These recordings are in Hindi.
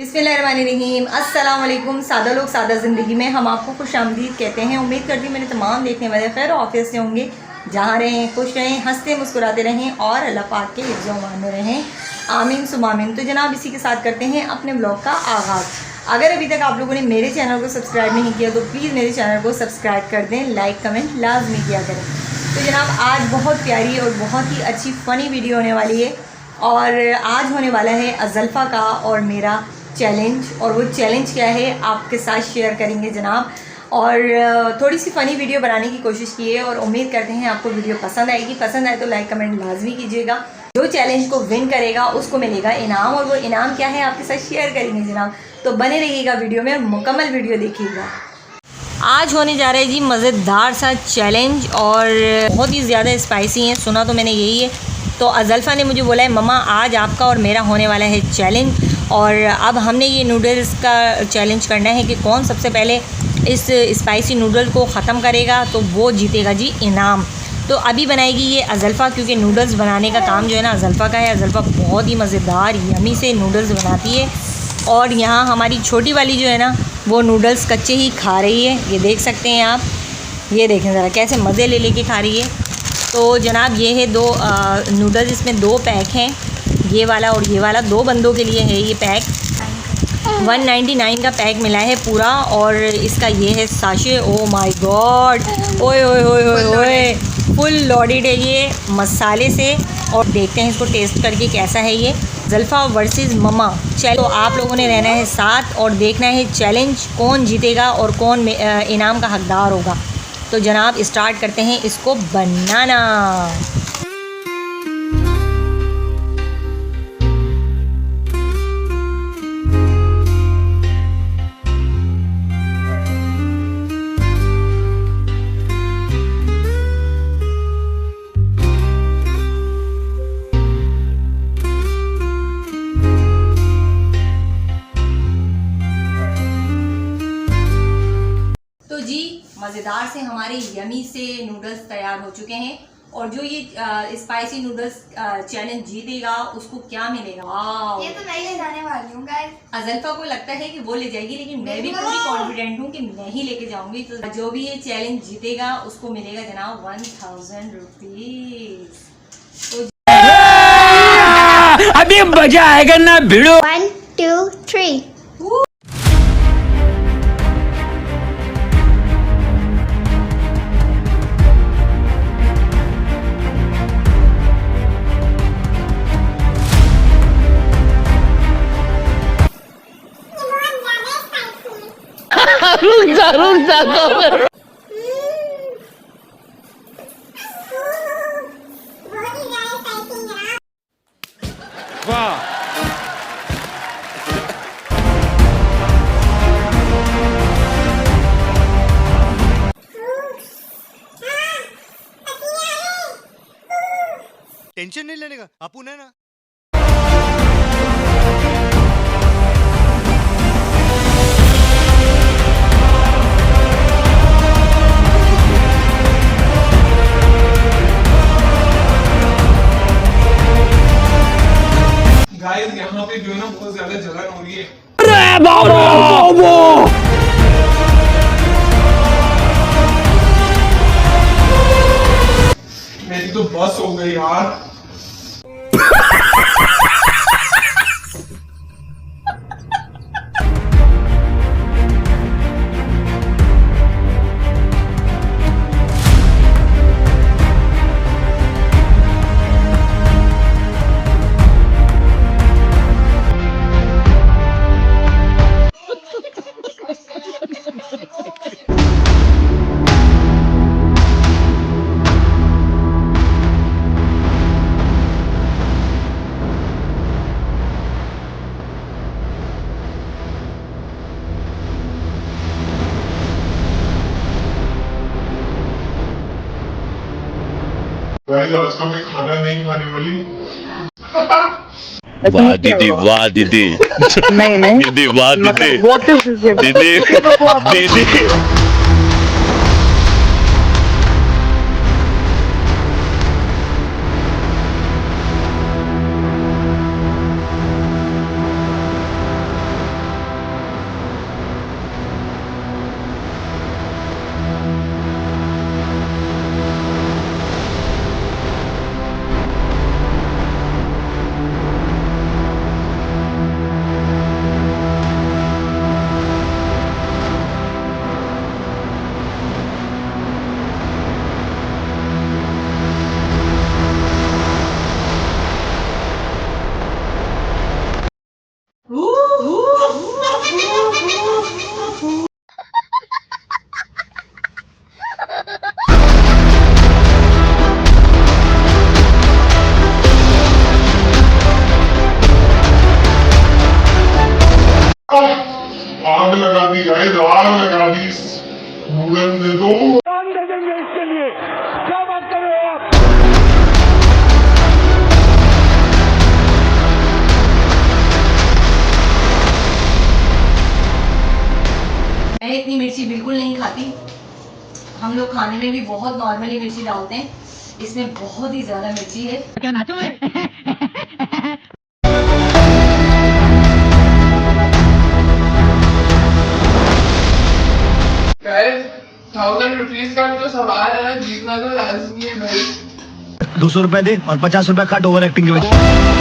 बिस्मिल्लाहिर्रहमानिर्रहीम। अस्सलाम वालेकुम। सादा लोग सादा ज़िंदगी में हम आपको खुश आमदीद कहते हैं। उम्मीद करती हूँ मेरे तमाम देखने वाले खैर ऑफिस से होंगे। जहाँ रहें खुश रहें, हंसते मुस्कुराते रहें और अल्लाह पाक के हिफ्ज़ व अमान में रहें। आमीन सुमामीन। तो जनाब इसी के साथ करते हैं अपने ब्लॉग का आगाज़। अगर अभी तक आप लोगों ने मेरे चैनल को सब्सक्राइब नहीं किया तो प्लीज़ मेरे चैनल को सब्सक्राइब कर दें, लाइक कमेंट लाजमी किया करें। तो जनाब आज बहुत प्यारी और बहुत ही अच्छी फ़नी वीडियो होने वाली है और आज होने वाला है अज़ल्फ़ा का और मेरा चैलेंज। और वो चैलेंज क्या है आपके साथ शेयर करेंगे जनाब। और थोड़ी सी फ़नी वीडियो बनाने की कोशिश की है और उम्मीद करते हैं आपको वीडियो पसंद आएगी। पसंद आए तो लाइक कमेंट लाजमी कीजिएगा। जो चैलेंज को विन करेगा उसको मिलेगा इनाम और वो इनाम क्या है आपके साथ शेयर करेंगे जनाब। तो बने रहिएगा वीडियो में और मुकम्मल वीडियो देखिएगा। आज होने जा रहा है जी मज़ेदार सा चैलेंज और बहुत ही ज़्यादा स्पाइसी है, सुना तो मैंने यही है। तो अज़ल्फ़ा ने मुझे बोला है मम्मा आज आपका और मेरा होने वाला है चैलेंज और अब हमने ये नूडल्स का चैलेंज करना है कि कौन सबसे पहले इस स्पाइसी नूडल को ख़त्म करेगा तो वो जीतेगा जी इनाम। तो अभी बनाएगी ये अज़ल्फ़ा क्योंकि नूडल्स बनाने का काम जो है ना अज़ल्फ़ा का है। अज़ल्फ़ा बहुत ही मज़ेदार यमी से नूडल्स बनाती है और यहाँ हमारी छोटी वाली जो है ना वो नूडल्स कच्चे ही खा रही है। ये देख सकते हैं आप, ये देखें ज़रा कैसे मज़े ले लेके खा रही है। तो जनाब ये है दो नूडल्स, इसमें दो पैक हैं, ये वाला और ये वाला। दो बंदों के लिए है ये पैक। 199 का पैक मिला है पूरा और इसका ये है साशे। ओ माय गॉड, ओए ओए ओए ओए ओए, फुल लोडेड है ये मसाले से। और देखते हैं इसको टेस्ट करके कैसा है ये। ज़ल्फ़ा वर्सेस मम्मा। चलो आप लोगों ने रहना है साथ और देखना है चैलेंज कौन जीतेगा और कौन इनाम का हकदार होगा। तो जनाब स्टार्ट करते हैं इसको बनाना। मज़ेदार से हमारे यमी से नूडल्स तैयार हो चुके हैं और जो ये स्पाइसी नूडल्स चैलेंज जीतेगा उसको क्या मिलेगा। ये तो मैं ले जाने वाली हूँ गाइस। अज़ल्फ़ा को लगता है कि वो ले जाएगी लेकिन मैं भी पूरी कॉन्फिडेंट हूँ कि मैं ही लेके जाऊंगी। तो जो भी ये चैलेंज जीतेगा उसको मिलेगा जनाब 1000 रुपीज। तो अभी मजा आएगा ना भिड़ो। 1 2 3 रुक जा वाह। टेंशन नहीं लेने का, अपुन है ना। गाइस यहाँ पे जो है ना बहुत ज्यादा जलन हो रही है। मेरी तो बस हो गई यार। आज का मैं खाना नहीं खाने वाली। वाह दीदी, वाह दीदी, नहीं नहीं दीदी, वाह दीदी, दीदी, दीदी। पानी में भी बहुत नॉर्मली मिर्ची डालते हैं, इसमें बहुत ही ज़्यादा मिर्ची है। क्या नाचो है? गाइस 1000 रुपीज का जो सवाल है ना, जीतना तो लाजमी है भाई। 200 रुपए दे और 50 रुपए काट ओवर एक्टिंग के वजह।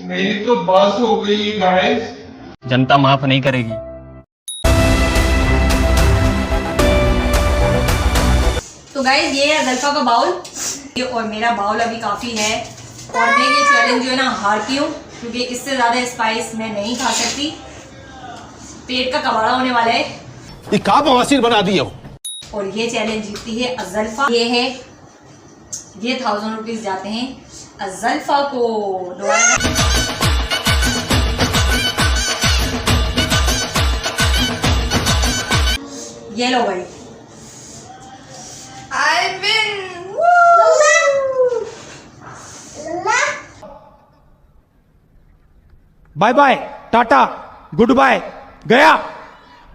मेरी तो बस हो गई गाइस। जनता माफ नहीं करेगी। तो गाइज ये है अज़ल्फा का बाउल, और मेरा बाउल अभी काफ़ी है, और मैं ये चैलेंज जो है ना हारती हूँ, क्योंकि इससे ज़्यादा स्पाइस मैं नहीं खा सकती। पेट का कबाड़ा होने वाला है। ये का बवासीर बना दिए हो। और ये चैलेंज जीतती है अज़ल्फा। ये 1000 रुपीज़ जाते हैं अज़ल्फा को। दोबारा ये लो भाई, I win. Bye bye, tata, good bye, गया।